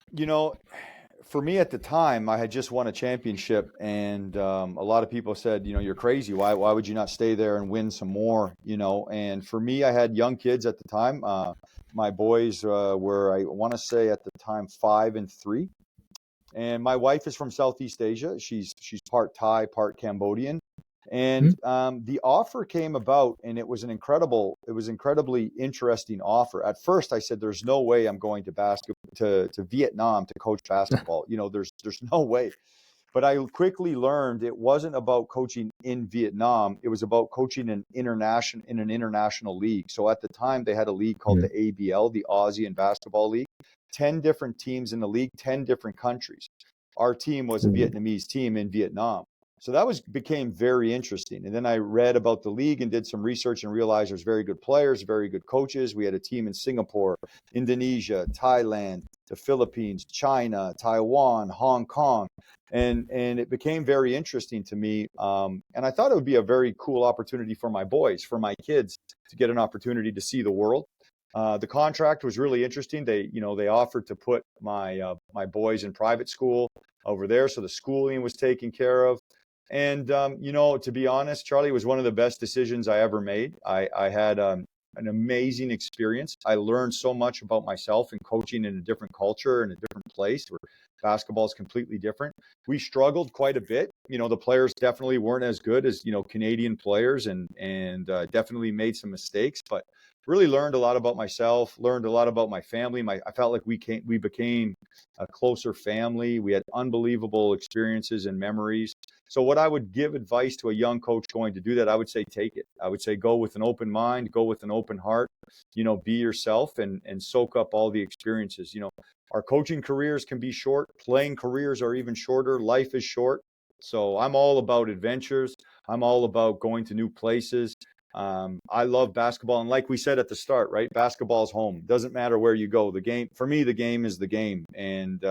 for me at the time, I had just won a championship, and a lot of people said, you're crazy. Why would you not stay there and win some more? And for me, I had young kids at the time. My boys were, I want to say at the time, 5 and 3. And my wife is from Southeast Asia. She's part Thai, part Cambodian. And the offer came about, and it was incredibly interesting offer. At first, I said, "There's no way I'm going to Vietnam to coach basketball. There's no way." But I quickly learned it wasn't about coaching in Vietnam. It was about coaching in an international league. So at the time, they had a league called the ABL, the Aussie Basketball League. 10 different teams in the league, 10 different countries. Our team was a Vietnamese team in Vietnam. So that became very interesting. And then I read about the league and did some research and realized there's very good players, very good coaches. We had a team in Singapore, Indonesia, Thailand, the Philippines, China, Taiwan, Hong Kong. And it became very interesting to me. And I thought it would be a very cool opportunity for my boys, for my kids, to get an opportunity to see the world. The contract was really interesting. They offered to put my boys in private school over there, so the schooling was taken care of. And to be honest, Charlie, it was one of the best decisions I ever made. I had an amazing experience. I learned so much about myself and coaching in a different culture, in a different place where basketball is completely different. We struggled quite a bit. The players definitely weren't as good as Canadian players, and definitely made some mistakes, but really learned a lot about myself, learned a lot about my family. I felt like we became a closer family. We had unbelievable experiences and memories. So what I would give advice to a young coach going to do that, I would say, take it. I would say, go with an open mind, go with an open heart, be yourself and soak up all the experiences. Our coaching careers can be short. Playing careers are even shorter. Life is short. So I'm all about adventures. I'm all about going to new places. I love basketball. And like we said at the start, right? Basketball's home. Doesn't matter where you go. For me, the game is the game. And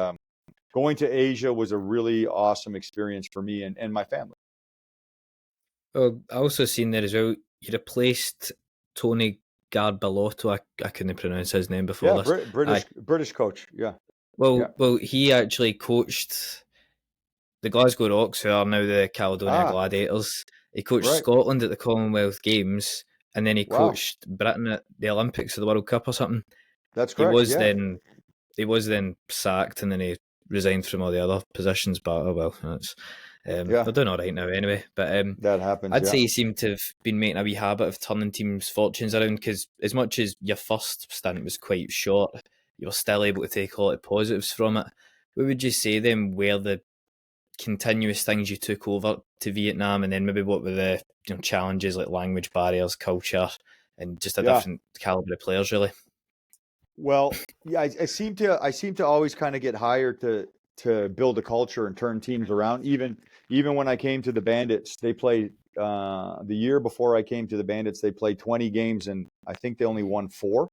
going to Asia was a really awesome experience for me and my family. Well, I also seen there as well, you replaced Tony Garbalotto. I couldn't pronounce his name before this. British coach. Yeah. Well, he actually coached the Glasgow Rocks, who are now the Caledonia Gladiators. He coached Scotland at the Commonwealth Games, and then he coached Britain at the Olympics or the World Cup or something. That's correct. He was then sacked, and then he resigned from all the other positions. But they're doing all right now anyway. But that happens. I'd say he seemed to have been making a wee habit of turning teams' fortunes around, because as much as your first stint was quite short, you were still able to take a lot of positives from it. What would you say then were the continuous things you took over to Vietnam, and then maybe what were the challenges like language barriers, culture, and just a different caliber of players, really? Well, yeah, I seem to always kind of get hired to build a culture and turn teams around. Even when I came to the Bandits, they played the year before I came to the Bandits, they played 20 games and I think they only won 4.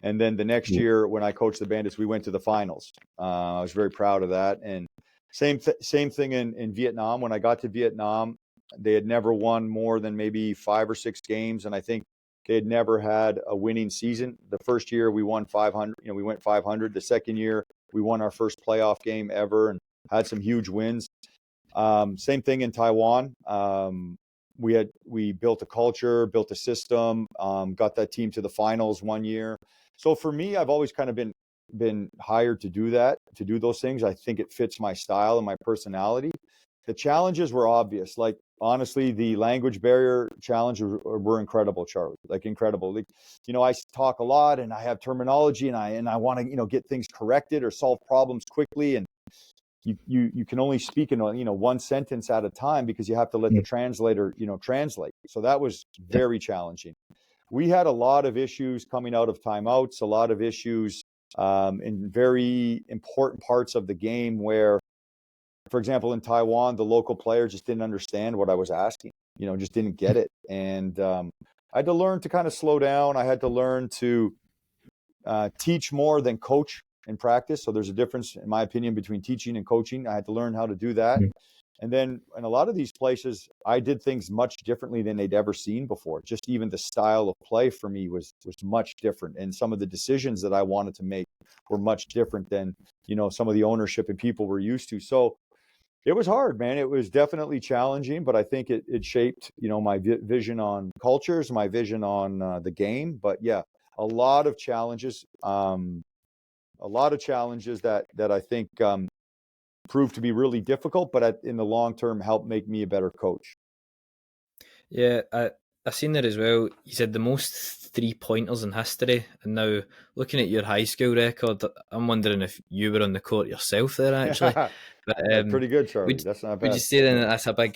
And then the next year when I coached the Bandits, we went to the finals. I was very proud of that. And same thing in Vietnam. When I got to Vietnam, They had never won more than maybe 5 or 6 games, and I think they had never had a winning season. The first year we won 500, we went 500. The second year we won our first playoff game ever and had some huge wins. Same thing in Taiwan. We built a culture, built a system, got that team to the finals one year. So for me, I've always kind of been hired to do that, to do those things. I think it fits my style and my personality. The challenges were obvious. Like, honestly, the language barrier challenges were incredible, Charlie. Like, incredible. Like, I talk a lot and I have terminology and I want to, get things corrected or solve problems quickly. And you can only speak in one sentence at a time because you have to let the translator translate. So that was very challenging. We had a lot of issues coming out of timeouts, a lot of issues in very important parts of the game where, for example, in Taiwan, the local player just didn't understand what I was asking, just didn't get it. And I had to learn to kind of slow down. I had to learn to teach more than coach in practice. So there's a difference, in my opinion, between teaching and coaching. I had to learn how to do that. And then in a lot of these places, I did things much differently than they'd ever seen before. Just even the style of play for me was much different. And some of the decisions that I wanted to make were much different than, some of the ownership and people were used to. So it was hard, man. It was definitely challenging, but I think it shaped, my vision on cultures, my vision on the game. But yeah, a lot of challenges that I think proved to be really difficult, but in the long term helped make me a better coach. Yeah, I seen there as well. You said the most 3-pointers in history, and now looking at your high school record, I'm wondering if you were on the court yourself there actually. But That's pretty good, Charlie. That's not bad. Would you say then that's a big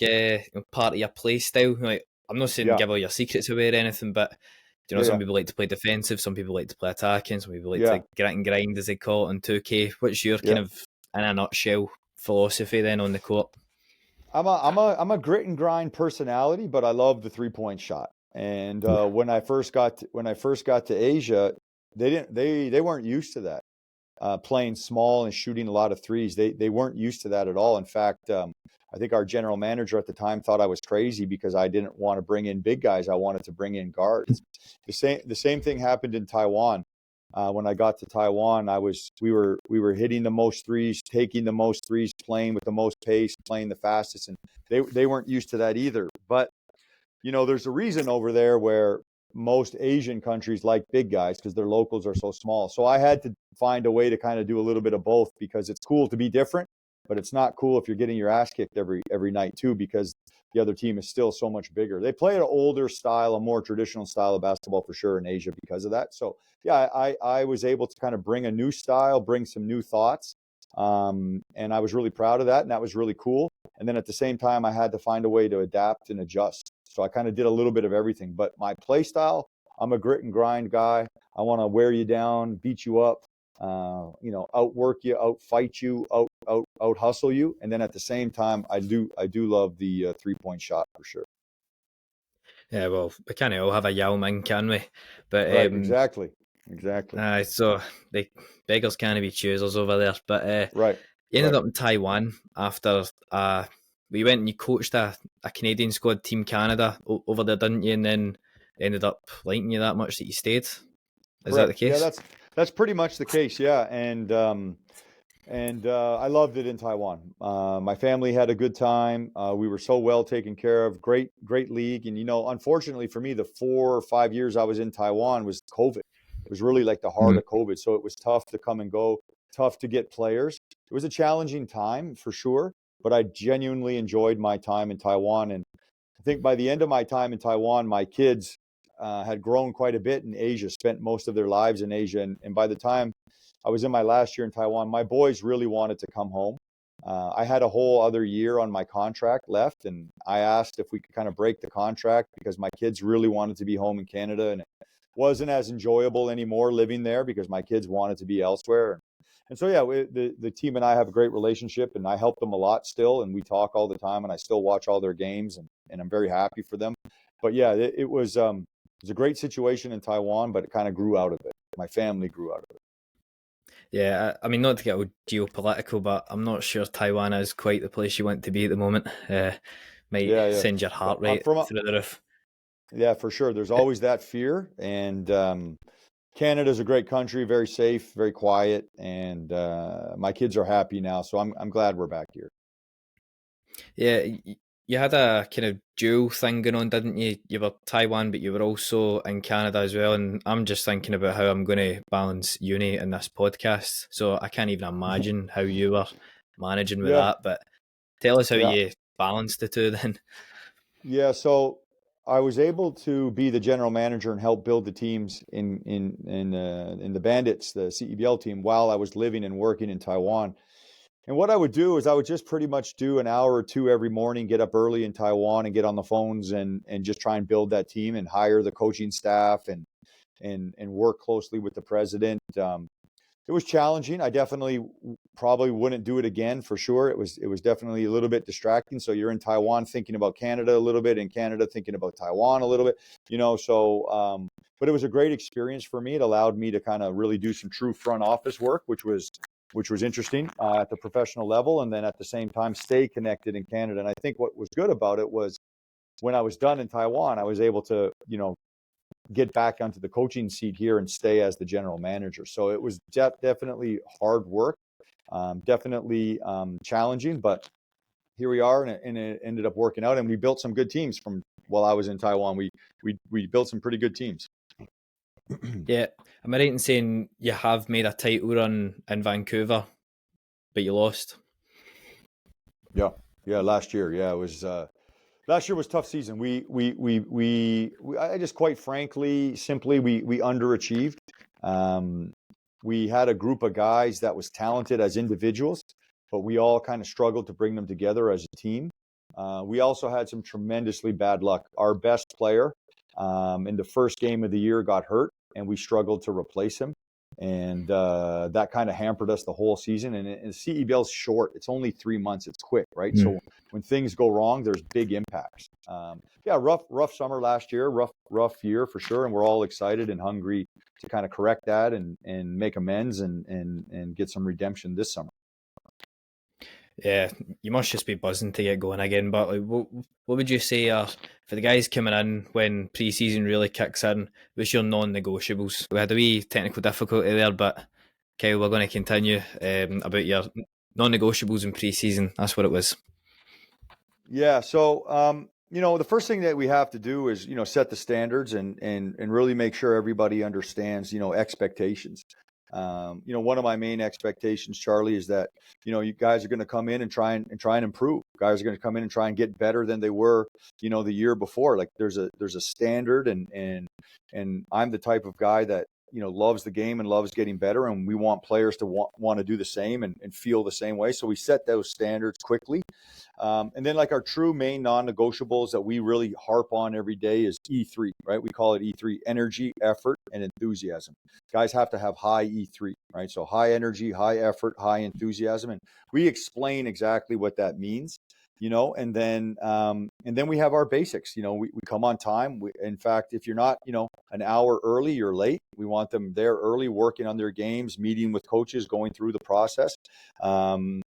part of your play style? Like, I'm not saying give all your secrets away or anything, but some people like to play defensive, some people like to play attacking, some people like to grit and grind, as they call it, on 2K. What's your kind of, in a nutshell, philosophy then on the court? I'm a grit and grind personality, but I love the 3-point shot. And when I first got to Asia, they weren't used to that. Playing small and shooting a lot of threes. They weren't used to that at all. In fact, I think our general manager at the time thought I was crazy because I didn't want to bring in big guys. I wanted to bring in guards. The same thing happened in Taiwan. When I got to Taiwan, we were hitting the most threes, taking the most threes, playing with the most pace, playing the fastest, and they weren't used to that either. But there's a reason over there where most Asian countries like big guys because their locals are so small. So I had to find a way to kind of do a little bit of both because it's cool to be different, but it's not cool if you're getting your ass kicked every night too because the other team is still so much bigger. They play an older style, a more traditional style of basketball for sure in Asia because of that. So yeah, I was able to kind of bring a new style, bring some new thoughts. And I was really proud of that. And that was really cool. And then at the same time, I had to find a way to adapt and adjust. So I kind of did a little bit of everything. But my play style, I'm a grit and grind guy. I want to wear you down, beat you up, outwork you, outfight you, out hustle you. And then at the same time, I do love the 3-point shot for sure. Yeah, well, we can't all have a Yao Ming, can we? But right, exactly. So the beggars can't be choosers over there. But right, you ended up in Taiwan after we went and you coached a Canadian squad, Team Canada, over there, didn't you? And then ended up liking you that much that you stayed. Is that the case? Yeah, that's pretty much the case. Yeah, and I loved it in Taiwan. My family had a good time. We were so well taken care of. Great league. And unfortunately for me, the 4 or 5 years I was in Taiwan was COVID. It was really like the heart of COVID. So it was tough to come and go, tough to get players. It was a challenging time for sure, but I genuinely enjoyed my time in Taiwan. And I think by the end of my time in Taiwan, my kids had grown quite a bit in Asia, spent most of their lives in Asia. And by the time I was in my last year in Taiwan, my boys really wanted to come home. I had a whole other year on my contract left, and I asked if we could kind of break the contract because my kids really wanted to be home in Canada, and it wasn't as enjoyable anymore living there because my kids wanted to be elsewhere. And so, yeah, the team and I have a great relationship, and I help them a lot still, and we talk all the time, and I still watch all their games, and I'm very happy for them. But yeah, it was a great situation in Taiwan, but it kind of grew out of it. My family grew out of it. Yeah, I mean, not to get all geopolitical, but I'm not sure Taiwan is quite the place you want to be at the moment. might send your heart rate through the roof. Yeah, for sure. There's always that fear, and Canada's a great country, very safe, very quiet, and my kids are happy now, so I'm glad we're back here. Yeah, you had a kind of dual thing going on, didn't you? You were Taiwan, but you were also in Canada as well. And I'm just thinking about how I'm going to balance uni in this podcast. So I can't even imagine how you were managing with that. But tell us how you balanced the two then. Yeah, so I was able to be the general manager and help build the teams in the Bandits, the CEBL team, while I was living and working in Taiwan. And what I would do is I would just pretty much do an hour or two every morning, get up early in Taiwan and get on the phones and just try and build that team and hire the coaching staff and work closely with the president. It was challenging. I definitely probably wouldn't do it again for sure. It was definitely a little bit distracting. So you're in Taiwan thinking about Canada a little bit, in Canada thinking about Taiwan a little bit, so but it was a great experience for me. It allowed me to kind of really do some true front office work, which was interesting at the professional level, and then at the same time stay connected in Canada. And I think what was good about it was when I was done in Taiwan, I was able to, get back onto the coaching seat here and stay as the general manager. So it was definitely hard work, definitely challenging, but here we are, and it ended up working out. And we built some good teams from while I was in Taiwan. We built some pretty good teams. Yeah, am I right in saying you have made a title run in Vancouver, but you lost? Yeah, last year. Yeah, it was. Last year was a tough season. I just quite frankly, simply, we underachieved. We had a group of guys that was talented as individuals, but we all kind of struggled to bring them together as a team. We also had some tremendously bad luck. Our best player in the first game of the year got hurt, and we struggled to replace him. And that kind of hampered us the whole season. And CEBL's short; it's only 3 months. It's quick, right? So when things go wrong, there's big impacts. Rough summer last year, rough year for sure. And we're all excited and hungry to kind of correct that and make amends and get some redemption this summer. Yeah, you must just be buzzing to get going again. But like, what would you say are, for the guys coming in when pre-season really kicks in, what's your non-negotiables? We had a wee technical difficulty there, but Kyle, we're going to continue about your non-negotiables in pre-season. That's what it was. Yeah, so the first thing that we have to do is set the standards and really make sure everybody understands expectations. One of my main expectations, Charlie, is that you guys are going to come in and try and improve. Guys are going to come in and try and get better than they were the year before. Like there's a standard, and I'm the type of guy that loves the game and loves getting better, and we want players to want to do the same and feel the same way. So we set those standards quickly. And then like our true main non-negotiables that we really harp on every day is E3, right? We call it E3: energy, effort, and enthusiasm. Guys have to have high E3, right? So high energy, high effort, high enthusiasm. And we explain exactly what that means, and then we have our basics. We come on time. In fact, if you're not, an hour early, you're late. We want them there early, working on their games, meeting with coaches, going through the process. And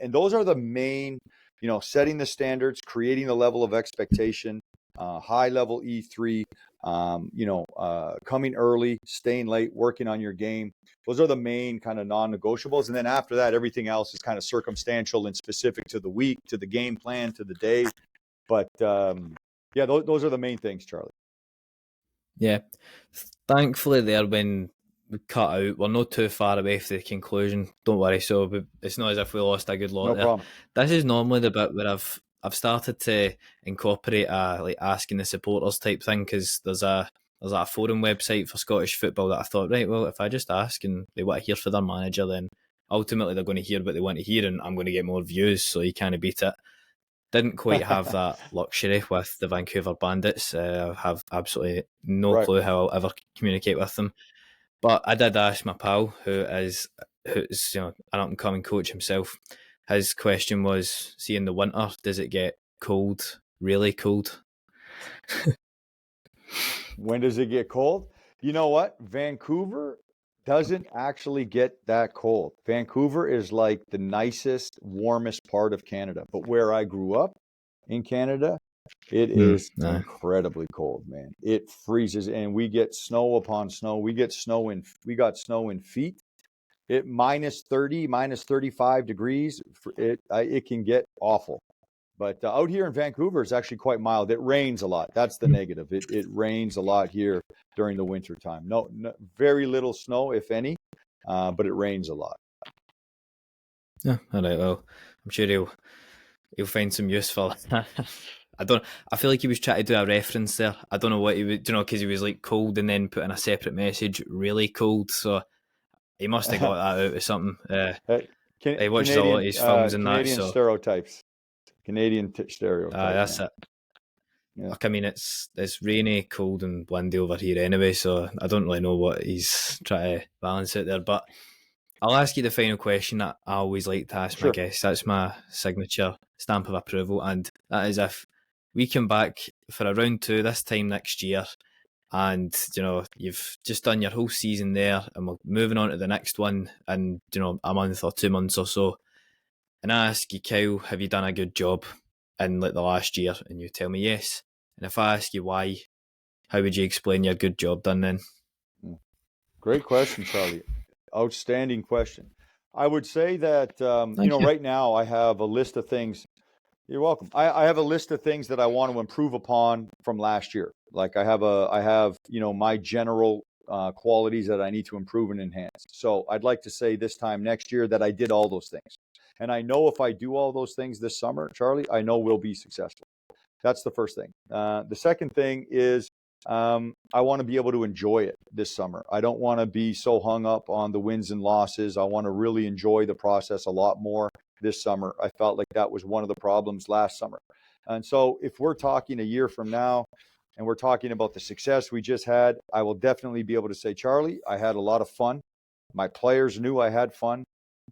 those are the main, setting the standards, creating the level of expectation, high level E3, coming early, staying late, working on your game. Those are the main kind of non-negotiables. And then after that, everything else is kind of circumstantial and specific to the week, to the game plan, to the day. But those are the main things, Charlie. Yeah. Thankfully there, when we cut out, we're not too far away from the conclusion. Don't worry. So it's not as if we lost a good lot No there. problem. This is normally the bit where I've started to incorporate a like asking the supporters type thing, because there's a forum website for Scottish football that I thought, right, well, if I just ask and they want to hear for their manager, then ultimately they're going to hear what they want to hear and I'm going to get more views, so you can't beat it. Didn't quite have that luxury with the Vancouver Bandits. I have absolutely no clue how I'll ever communicate with them. But I did ask my pal, who's an up and coming coach himself. His question was, see, in the winter, does it get cold, really cold? When does it get cold? You know what? Vancouver doesn't actually get that cold. Vancouver is like the nicest, warmest part of Canada. But where I grew up, in Canada, it is incredibly cold, man. It freezes, and we get snow upon snow. We got snow in feet. It minus 30, minus 35 degrees. It can get awful. But out here in Vancouver, it's actually quite mild. It rains a lot. That's the negative. It rains a lot here during the winter time. No, very little snow, if any, but it rains a lot. Yeah, all right. Well, I'm sure he'll find some use for that. I feel like he was trying to do a reference there. I don't know what he was, because he was like cold and then put in a separate message, really cold. So he must have got that out of something. He watches a lot of his films and Canadian that. So stereotypes. Canadian stereotypes. That's it. Yeah. Like, I mean, it's rainy, cold, and windy over here anyway, so I don't really know what he's trying to balance out there. But I'll ask you the final question that I always like to ask my guests. That's my signature stamp of approval, and that is if we come back for a round 2 this time next year, and you've just done your whole season there, and we're moving on to the next one in a month or 2 months or so. And I ask you, Kyle, have you done a good job in like the last year? And you tell me yes. And if I ask you why, how would you explain your good job done then? Great question, Charlie. Outstanding question. I would say that, right now I have a list of things. You're welcome. I have a list of things that I want to improve upon from last year. Like I have my general qualities that I need to improve and enhance. So I'd like to say this time next year that I did all those things. And I know if I do all those things this summer, Charlie, I know we'll be successful. That's the first thing. The second thing is I want to be able to enjoy it this summer. I don't want to be so hung up on the wins and losses. I want to really enjoy the process a lot more this summer. I felt like that was one of the problems last summer. And so if we're talking a year from now and we're talking about the success we just had, I will definitely be able to say, Charlie, I had a lot of fun. My players knew I had fun.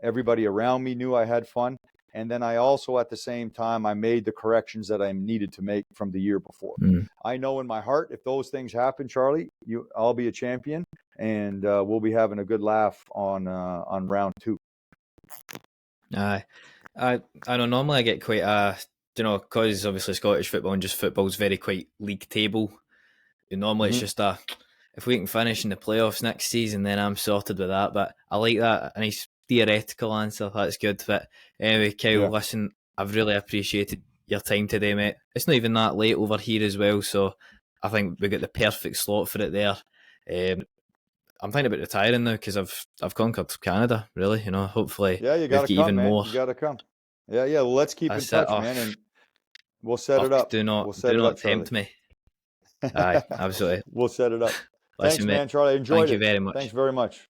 Everybody around me knew I had fun. And then I also, at the same time, I made the corrections that I needed to make from the year before. I know in my heart, if those things happen, Charlie, I'll be a champion, and we'll be having a good laugh on round 2. I know normally I get quite because obviously Scottish football and just football is very quite league table. Normally it's just if we can finish in the playoffs next season, then I'm sorted with that. But I like that. A nice theoretical answer. That's good. But anyway, Kyle, listen, I've really appreciated your time today, mate. It's not even that late over here as well, so I think we got the perfect slot for it there. I'm thinking about retiring now because I've conquered Canada, really. Hopefully, you got to come, even man. More. You got to come. Yeah. Well, let's keep in touch, man, and we'll set it up. Do not tempt me. Aye, absolutely. We'll set it up. Thanks, man, Charlie. I enjoyed it. Thank you very much. Thanks very much.